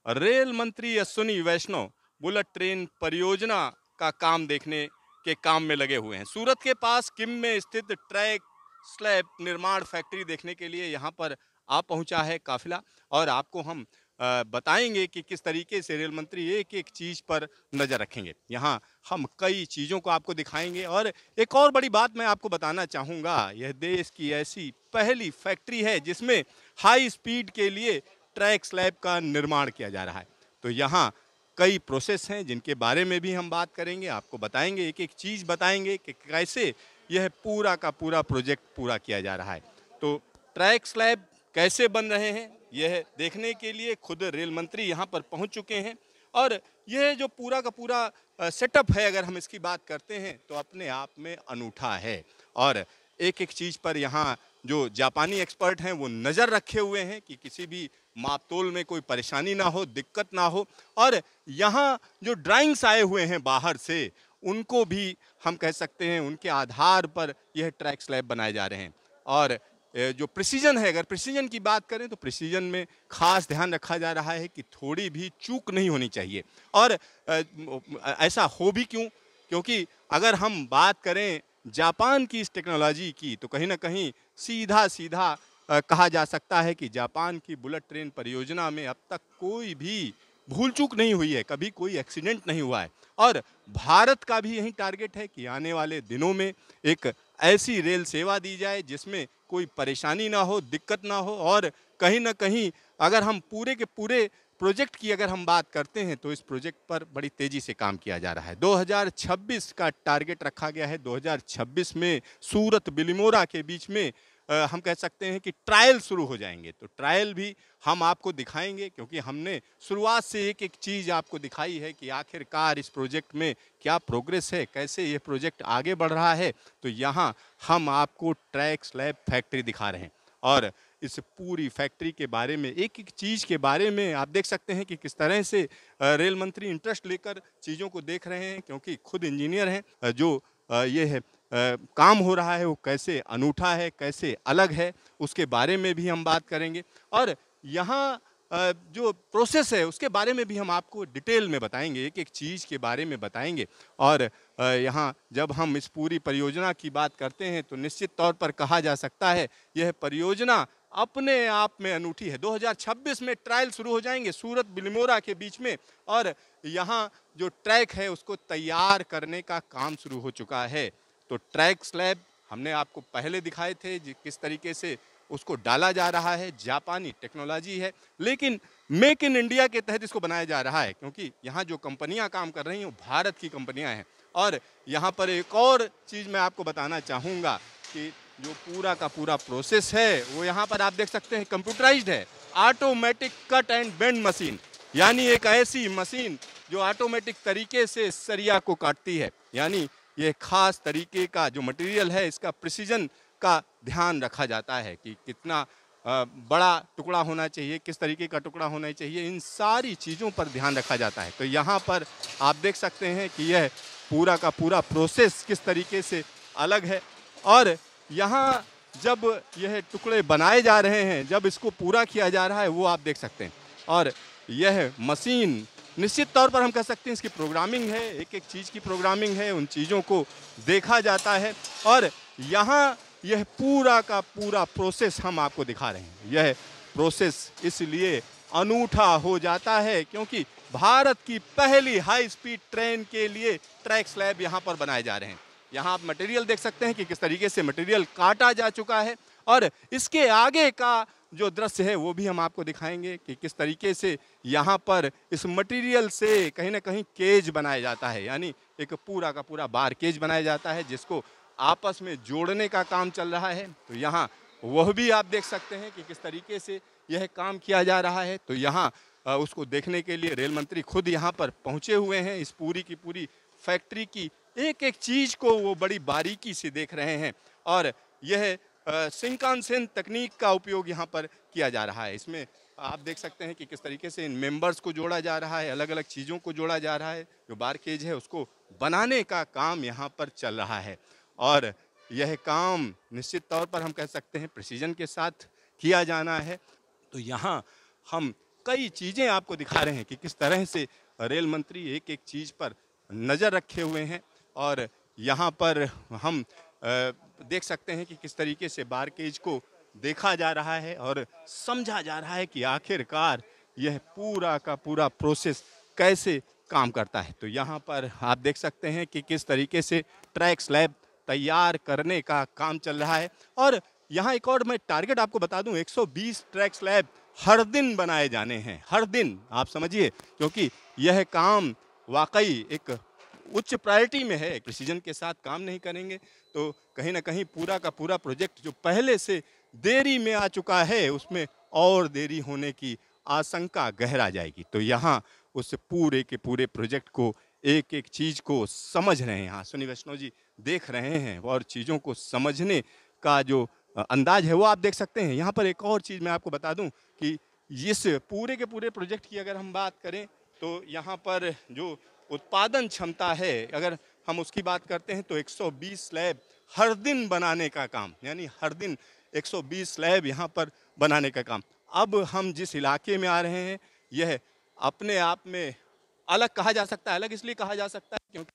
Rail मंत्री अश्विनी वैष्णव bullet train परियोजना का काम देखने के काम में लगे हुए हैं। सूरत के पास किम में स्थित ट्रैक स्लैब निर्माण फैक्ट्री देखने के लिए यहाँ पर आ पहुंचा है काफिला। और आपको हम बताएंगे कि किस तरीके से रेल मंत्री एक एक चीज पर नजर रखेंगे। यहाँ हम कई चीजों को आपको दिखाएंगे। और एक और बड़ी बात मैं आपको बताना चाहूंगा, यह देश की ऐसी पहली फैक्ट्री है जिसमें हाई स्पीड के लिए ट्रैक स्लैब का निर्माण किया जा रहा है। तो यहाँ कई प्रोसेस हैं जिनके बारे में भी हम बात करेंगे, आपको बताएंगे, एक एक चीज़ बताएंगे कि कैसे यह पूरा का पूरा प्रोजेक्ट पूरा किया जा रहा है। तो ट्रैक स्लैब कैसे बन रहे हैं यह देखने के लिए खुद रेल मंत्री यहाँ पर पहुँच चुके हैं। और यह जो पूरा का पूरा सेटअप है, अगर हम इसकी बात करते हैं तो अपने आप में अनूठा है। और एक एक चीज़ पर यहाँ जो जापानी एक्सपर्ट हैं वो नज़र रखे हुए हैं कि किसी भी मापतोल में कोई परेशानी ना हो, दिक्कत ना हो। और यहाँ जो ड्राइंग्स आए हुए हैं बाहर से, उनको भी हम कह सकते हैं उनके आधार पर यह ट्रैक स्लैब बनाए जा रहे हैं। और जो प्रिसीजन है, अगर प्रिसीजन की बात करें तो प्रिसीजन में खास ध्यान रखा जा रहा है कि थोड़ी भी चूक नहीं होनी चाहिए। और ऐसा हो भी क्यों, क्योंकि अगर हम बात करें जापान की इस टेक्नोलॉजी की तो कहीं ना कहीं सीधा सीधा कहा जा सकता है कि जापान की बुलेट ट्रेन परियोजना में अब तक कोई भी भूल चूक नहीं हुई है, कभी कोई एक्सीडेंट नहीं हुआ है। और भारत का भी यही टारगेट है कि आने वाले दिनों में एक ऐसी रेल सेवा दी जाए जिसमें कोई परेशानी ना हो, दिक्कत ना हो। और कहीं ना कहीं अगर हम पूरे के पूरे प्रोजेक्ट की अगर हम बात करते हैं तो इस प्रोजेक्ट पर बड़ी तेजी से काम किया जा रहा है। 2026 का टारगेट रखा गया है। 2026 में सूरत बिलिमोरा के बीच में हम कह सकते हैं कि ट्रायल शुरू हो जाएंगे। तो ट्रायल भी हम आपको दिखाएंगे, क्योंकि हमने शुरुआत से एक एक चीज़ आपको दिखाई है कि आखिरकार इस प्रोजेक्ट में क्या प्रोग्रेस है, कैसे ये प्रोजेक्ट आगे बढ़ रहा है। तो यहाँ हम आपको ट्रैक स्लैब फैक्ट्री दिखा रहे हैं। और इस पूरी फैक्ट्री के बारे में, एक एक चीज़ के बारे में आप देख सकते हैं कि किस तरह से रेल मंत्री इंटरेस्ट लेकर चीज़ों को देख रहे हैं, क्योंकि खुद इंजीनियर हैं। जो ये है काम हो रहा है वो कैसे अनूठा है, कैसे अलग है, उसके बारे में भी हम बात करेंगे। और यहाँ जो प्रोसेस है उसके बारे में भी हम आपको डिटेल में बताएंगे, एक एक चीज़ के बारे में बताएंगे। और यहाँ जब हम इस पूरी परियोजना की बात करते हैं तो निश्चित तौर पर कहा जा सकता है यह परियोजना अपने आप में अनूठी है। 2026 में ट्रायल शुरू हो जाएंगे सूरत बिलिमोरा के बीच में। और यहाँ जो ट्रैक है उसको तैयार करने का काम शुरू हो चुका है। तो ट्रैक स्लैब हमने आपको पहले दिखाए थे किस तरीके से उसको डाला जा रहा है, जापानी टेक्नोलॉजी है, लेकिन मेक इन इंडिया के तहत इसको बनाया जा रहा है, क्योंकि यहाँ जो कंपनियाँ काम कर रही हैं वो भारत की कंपनियाँ हैं। और यहाँ पर एक और चीज़ मैं आपको बताना चाहूँगा कि जो पूरा का पूरा प्रोसेस है वो यहाँ पर आप देख सकते हैं कंप्यूटराइज्ड है। Automatic cut and bend machine, यानी एक ऐसी मशीन जो ऑटोमेटिक तरीके से सरिया को काटती है। यानी ये खास तरीके का जो मटेरियल है इसका प्रिसीजन का ध्यान रखा जाता है कि कितना बड़ा टुकड़ा होना चाहिए, किस तरीके का टुकड़ा होना चाहिए, इन सारी चीज़ों पर ध्यान रखा जाता है। तो यहाँ पर आप देख सकते हैं कि यह पूरा का पूरा प्रोसेस किस तरीके से अलग है। और यहाँ जब यह टुकड़े बनाए जा रहे हैं, जब इसको पूरा किया जा रहा है, वो आप देख सकते हैं। और यह मशीन निश्चित तौर पर हम कह सकते हैं इसकी प्रोग्रामिंग है, एक एक चीज़ की प्रोग्रामिंग है, उन चीज़ों को देखा जाता है। और यहाँ यह पूरा का पूरा प्रोसेस हम आपको दिखा रहे हैं। यह प्रोसेस इसलिए अनूठा हो जाता है क्योंकि भारत की पहली हाई स्पीड ट्रेन के लिए ट्रैक स्लैब यहाँ पर बनाए जा रहे हैं। यहाँ आप मटेरियल देख सकते हैं कि किस तरीके से मटेरियल काटा जा चुका है। और इसके आगे का जो दृश्य है वो भी हम आपको दिखाएंगे कि किस तरीके से यहाँ पर इस मटेरियल से कहीं ना कहीं केज बनाया जाता है, यानी एक पूरा का पूरा बार केज बनाया जाता है जिसको आपस में जोड़ने का काम चल रहा है। तो यहाँ वह भी आप देख सकते हैं कि किस तरीके से यह काम किया जा रहा है। तो यहाँ उसको देखने के लिए रेल मंत्री खुद यहाँ पर पहुँचे हुए हैं। इस पूरी की पूरी फैक्ट्री की एक एक चीज़ को वो बड़ी बारीकी से देख रहे हैं। और यह शिंकानसेन तकनीक का उपयोग यहाँ पर किया जा रहा है। इसमें आप देख सकते हैं कि किस तरीके से इन मेंबर्स को जोड़ा जा रहा है, अलग अलग चीज़ों को जोड़ा जा रहा है। जो बार केज है उसको बनाने का काम यहाँ पर चल रहा है। और यह काम निश्चित तौर पर हम कह सकते हैं प्रिसीजन के साथ किया जाना है। तो यहाँ हम कई चीज़ें आपको दिखा रहे हैं कि किस तरह से रेल मंत्री एक एक चीज़ पर नज़र रखे हुए हैं। और यहाँ पर हम देख सकते हैं कि किस तरीके से बारकेज को देखा जा रहा है और समझा जा रहा है कि आखिरकार यह पूरा का पूरा प्रोसेस कैसे काम करता है। तो यहाँ पर आप देख सकते हैं कि किस तरीके से ट्रैक स्लैब तैयार करने का काम चल रहा है। और यहाँ एक और मैं टारगेट आपको बता दूं, 120 ट्रैक स्लैब हर दिन बनाए जाने हैं, हर दिन। आप समझिए, क्योंकि यह काम वाकई एक उच्च प्रायोरिटी में है। प्रिसीजन के साथ काम नहीं करेंगे तो कहीं ना कहीं पूरा का पूरा प्रोजेक्ट जो पहले से देरी में आ चुका है उसमें और देरी होने की आशंका गहरा जाएगी। तो यहाँ उस पूरे के पूरे प्रोजेक्ट को एक एक चीज़ को समझ रहे हैं। हाँ, सुनी वैष्णव जी देख रहे हैं और चीज़ों को समझने का जो अंदाज है वो आप देख सकते हैं। यहाँ पर एक और चीज़ मैं आपको बता दूं कि इस पूरे के पूरे प्रोजेक्ट की अगर हम बात करें तो यहाँ पर जो उत्पादन क्षमता है, अगर हम उसकी बात करते हैं तो 120 स्लैब हर दिन बनाने का काम, यानी हर दिन 120 स्लैब यहाँ पर बनाने का काम। अब हम जिस इलाके में आ रहे हैं यह अपने आप में अलग कहा जा सकता है। अलग इसलिए कहा जा सकता है क्योंकि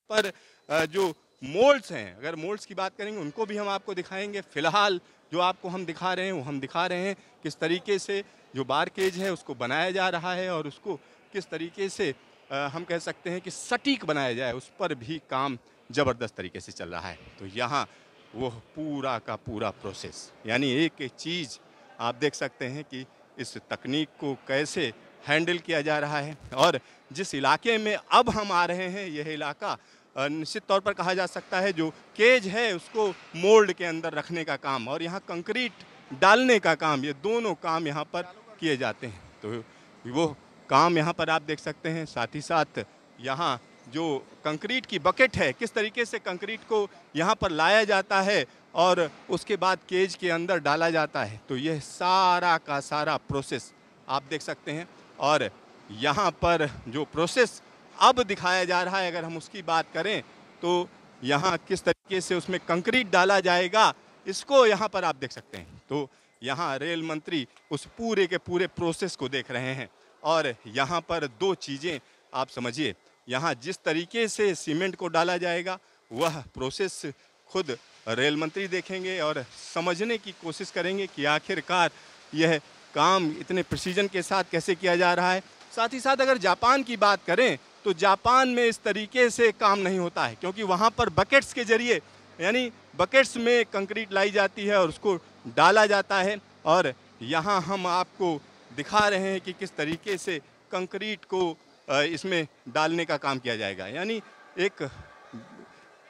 पर जो मोल्ड्स हैं, अगर मोल्ड्स की बात करेंगे उनको भी हम आपको दिखाएंगे। फिलहाल जो आपको हम दिखा रहे हैं वो हम दिखा रहे हैं किस तरीके से जो बारकेज है उसको बनाया जा रहा है और उसको किस तरीके से हम कह सकते हैं कि सटीक बनाया जाए, उस पर भी काम ज़बरदस्त तरीके से चल रहा है। तो यहाँ वो पूरा का पूरा प्रोसेस, यानी एक एक चीज़ आप देख सकते हैं कि इस तकनीक को कैसे हैंडल किया जा रहा है। और जिस इलाके में अब हम आ रहे हैं यह इलाका निश्चित तौर पर कहा जा सकता है जो केज है उसको मोल्ड के अंदर रखने का काम और यहाँ कंक्रीट डालने का काम, ये दोनों काम यहाँ पर किए जाते हैं। तो वो काम यहाँ पर आप देख सकते हैं। साथ ही साथ यहाँ जो कंक्रीट की बकेट है, किस तरीके से कंक्रीट को यहाँ पर लाया जाता है और उसके बाद केज के अंदर डाला जाता है। तो यह सारा का सारा प्रोसेस आप देख सकते हैं। और यहाँ पर जो प्रोसेस अब दिखाया जा रहा है, अगर हम उसकी बात करें तो यहाँ किस तरीके से उसमें कंक्रीट डाला जाएगा, इसको यहाँ पर आप देख सकते हैं। तो यहाँ रेल मंत्री उस पूरे के पूरे प्रोसेस को देख रहे हैं। और यहाँ पर दो चीज़ें आप समझिए, यहाँ जिस तरीके से सीमेंट को डाला जाएगा वह प्रोसेस खुद रेल मंत्री देखेंगे और समझने की कोशिश करेंगे कि आखिरकार यह काम इतने प्रिसीजन के साथ कैसे किया जा रहा है। साथ ही साथ अगर जापान की बात करें तो जापान में इस तरीके से काम नहीं होता है, क्योंकि वहाँ पर बकेट्स के जरिए, यानी बकेट्स में कंक्रीट लाई जाती है और उसको डाला जाता है। और यहाँ हम आपको दिखा रहे हैं कि किस तरीके से कंक्रीट को इसमें डालने का काम किया जाएगा, यानी एक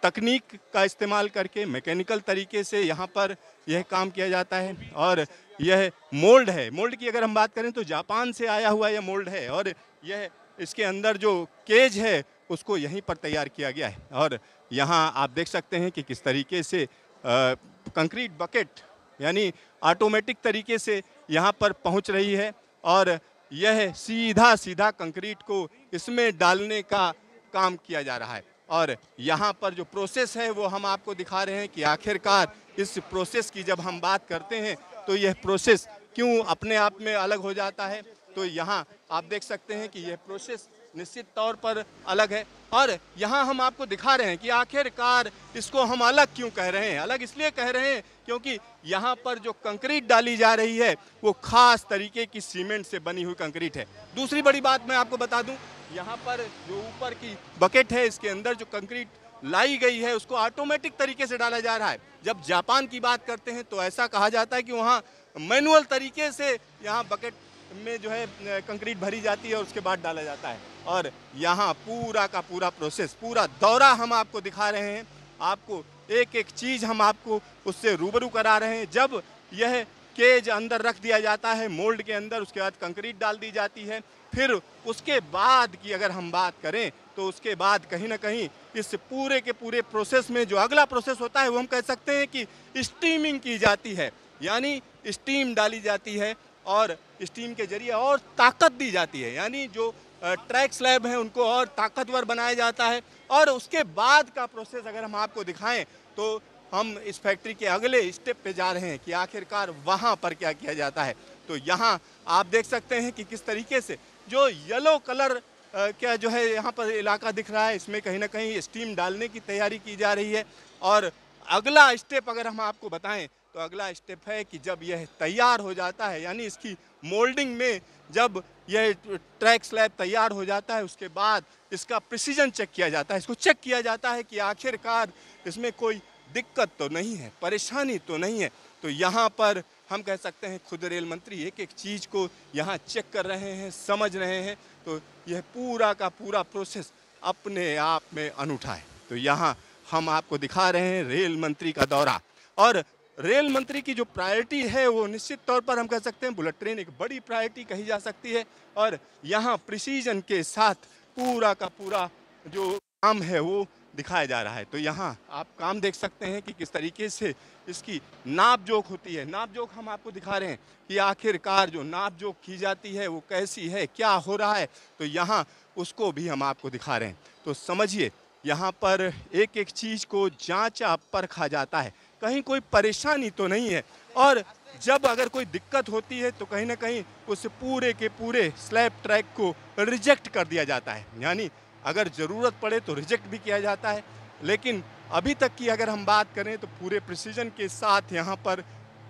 तकनीक का इस्तेमाल करके मैकेनिकल तरीके से यहाँ पर यह काम किया जाता है। और यह मोल्ड है, मोल्ड की अगर हम बात करें तो जापान से आया हुआ यह मोल्ड है और यह इसके अंदर जो केज है उसको यहीं पर तैयार किया गया है। और यहाँ आप देख सकते हैं कि किस तरीके से कंक्रीट बकेट यानी ऑटोमेटिक तरीके से यहाँ पर पहुँच रही है और यह सीधा सीधा कंक्रीट को इसमें डालने का काम किया जा रहा है। और यहाँ पर जो प्रोसेस है वो हम आपको दिखा रहे हैं कि आखिरकार इस प्रोसेस की जब हम बात करते हैं तो यह प्रोसेस क्यों अपने आप में अलग हो जाता है। तो यहाँ आप देख सकते हैं कि यह प्रोसेस निश्चित तौर पर अलग है। और यहाँ हम आपको दिखा रहे हैं कि आखिरकार इसको हम अलग क्यों कह रहे हैं। अलग इसलिए कह रहे हैं क्योंकि यहाँ पर जो कंक्रीट डाली जा रही है वो खास तरीके की सीमेंट से बनी हुई कंक्रीट है। दूसरी बड़ी बात मैं आपको बता दूं, यहाँ पर जो ऊपर की बकेट है इसके अंदर जो कंक्रीट लाई गई है उसको ऑटोमेटिक तरीके से डाला जा रहा है। जब जापान की बात करते हैं तो ऐसा कहा जाता है कि वहाँ मैनुअल तरीके से यहाँ बकेट में जो है कंक्रीट भरी जाती है और उसके बाद डाला जाता है। और यहाँ पूरा का पूरा प्रोसेस, पूरा दौरा हम आपको दिखा रहे हैं। आपको एक एक चीज़ हम आपको उससे रूबरू करा रहे हैं। जब यह केज अंदर रख दिया जाता है मोल्ड के अंदर, उसके बाद कंक्रीट डाल दी जाती है, फिर उसके बाद की अगर हम बात करें तो उसके बाद कहीं ना कहीं इस पूरे के पूरे प्रोसेस में जो अगला प्रोसेस होता है वो हम कह सकते हैं कि स्टीमिंग की जाती है, यानी स्टीम डाली जाती है और स्टीम के जरिए और ताकत दी जाती है, यानी जो ट्रैक स्लैब हैं उनको और ताकतवर बनाया जाता है। और उसके बाद का प्रोसेस अगर हम आपको दिखाएं तो हम इस फैक्ट्री के अगले स्टेप पे जा रहे हैं कि आखिरकार वहाँ पर क्या किया जाता है। तो यहाँ आप देख सकते हैं कि किस तरीके से जो येलो कलर क्या जो है यहाँ पर इलाका दिख रहा है, इसमें कहीं ना कहीं स्टीम डालने की तैयारी की जा रही है। और अगला स्टेप अगर हम आपको बताएं तो अगला स्टेप है कि जब यह तैयार हो जाता है, यानी इसकी मोल्डिंग में जब यह ट्रैक स्लैब तैयार हो जाता है, उसके बाद इसका प्रिसीजन चेक किया जाता है। इसको चेक किया जाता है कि आखिरकार इसमें कोई दिक्कत तो नहीं है, परेशानी तो नहीं है। तो यहाँ पर हम कह सकते हैं खुद रेल मंत्री एक एक चीज़ को यहाँ चेक कर रहे हैं, समझ रहे हैं। तो यह पूरा का पूरा प्रोसेस अपने आप में अनूठा है। तो यहाँ हम आपको दिखा रहे हैं रेल मंत्री का दौरा, और रेल मंत्री की जो प्रायोरिटी है वो निश्चित तौर पर हम कह सकते हैं बुलेट ट्रेन एक बड़ी प्रायोरिटी कही जा सकती है। और यहाँ प्रिसीजन के साथ पूरा का पूरा जो काम है वो दिखाया जा रहा है। तो यहाँ आप काम देख सकते हैं कि किस तरीके से इसकी नाप जोख होती है। नाप जोख हम आपको दिखा रहे हैं कि आखिरकार जो नाप जोख की जाती है वो कैसी है, क्या हो रहा है। तो यहाँ उसको भी हम आपको दिखा रहे हैं। तो समझिए यहाँ पर एक एक चीज़ को जांचा परखा जाता है, कहीं कोई परेशानी तो नहीं है। और जब अगर कोई दिक्कत होती है तो कहीं ना कहीं उस पूरे के पूरे स्लैब ट्रैक को रिजेक्ट कर दिया जाता है, यानी अगर ज़रूरत पड़े तो रिजेक्ट भी किया जाता है। लेकिन अभी तक की अगर हम बात करें तो पूरे प्रिसीजन के साथ यहाँ पर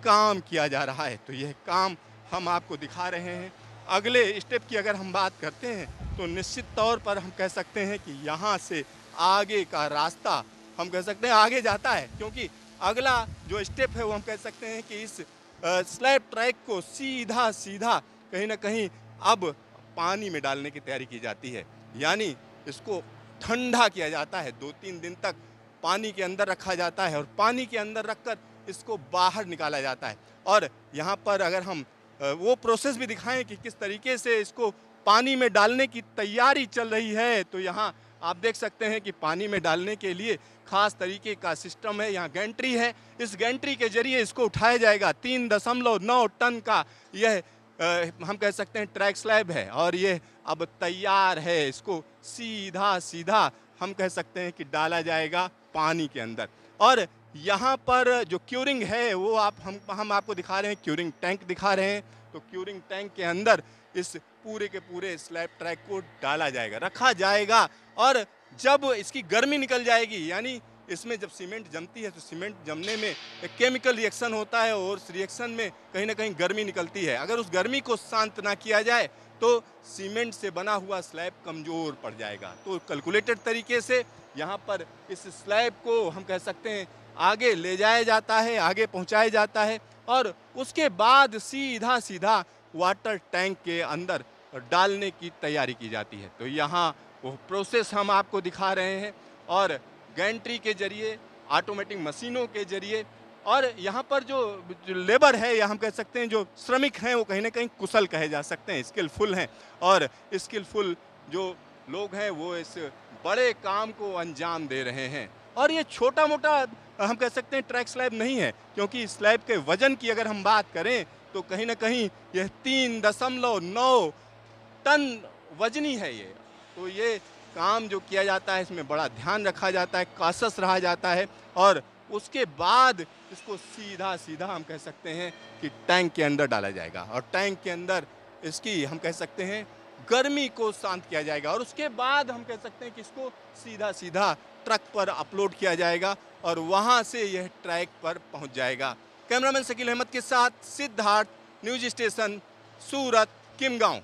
काम किया जा रहा है। तो यह काम हम आपको दिखा रहे हैं। अगले स्टेप की अगर हम बात करते हैं तो निश्चित तौर पर हम कह सकते हैं कि यहाँ से आगे का रास्ता हम कह सकते हैं आगे जाता है, क्योंकि अगला जो स्टेप है वो हम कह सकते हैं कि इस स्लैब ट्रैक को सीधा सीधा कहीं ना कहीं अब पानी में डालने की तैयारी की जाती है। यानी इसको ठंडा किया जाता है, 2-3 दिन तक पानी के अंदर रखा जाता है और पानी के अंदर रखकर इसको बाहर निकाला जाता है। और यहाँ पर अगर हम वो प्रोसेस भी दिखाएं कि किस तरीके से इसको पानी में डालने की तैयारी चल रही है, तो यहाँ आप देख सकते हैं कि पानी में डालने के लिए खास तरीके का सिस्टम है। यहाँ गैंट्री है, इस गैंट्री के जरिए इसको उठाया जाएगा। 3.9 टन का यह हम कह सकते हैं ट्रैक स्लैब है, और ये अब तैयार है। इसको सीधा सीधा हम कह सकते हैं कि डाला जाएगा पानी के अंदर। और यहाँ पर जो क्यूरिंग है वो हम आपको दिखा रहे हैं, क्यूरिंग टैंक दिखा रहे हैं। तो क्यूरिंग टैंक के अंदर इस पूरे के पूरे स्लैब ट्रैक को डाला जाएगा, रखा जाएगा। और जब इसकी गर्मी निकल जाएगी, यानी इसमें जब सीमेंट जमती है तो सीमेंट जमने में एक केमिकल रिएक्शन होता है, और उस रिएक्शन में कहीं ना कहीं गर्मी निकलती है। अगर उस गर्मी को शांत ना किया जाए तो सीमेंट से बना हुआ स्लैब कमज़ोर पड़ जाएगा। तो कैलकुलेटेड तरीके से यहाँ पर इस स्लैब को हम कह सकते हैं आगे ले जाया जाता है, आगे पहुँचाया जाता है, और उसके बाद सीधा सीधा वाटर टैंक के अंदर डालने की तैयारी की जाती है। तो यहाँ वो प्रोसेस हम आपको दिखा रहे हैं, और गैंट्री के जरिए, ऑटोमेटिक मशीनों के जरिए, और यहाँ पर जो लेबर है या हम कह सकते हैं जो श्रमिक हैं वो कहीं ना कहीं कुशल कहे जा सकते हैं, स्किलफुल हैं। और स्किलफुल जो लोग हैं वो इस बड़े काम को अंजाम दे रहे हैं। और ये छोटा मोटा हम कह सकते हैं ट्रैक स्लैब नहीं है, क्योंकि स्लैब के वजन की अगर हम बात करें तो कहीं ना कहीं यह 3.9 टन वजनी है ये। तो ये काम जो किया जाता है इसमें बड़ा ध्यान रखा जाता है, कासस रहा जाता है, और उसके बाद इसको सीधा सीधा हम कह सकते हैं कि टैंक के अंदर डाला जाएगा, और टैंक के अंदर इसकी हम कह सकते हैं गर्मी को शांत किया जाएगा। और उसके बाद हम कह सकते हैं कि इसको सीधा सीधा ट्रक पर अपलोड किया जाएगा, और वहाँ से यह ट्रैक पर पहुँच जाएगा। कैमरामैन शकील अहमद के साथ सिद्धार्थ, न्यूज स्टेशन सूरत, किमगांव।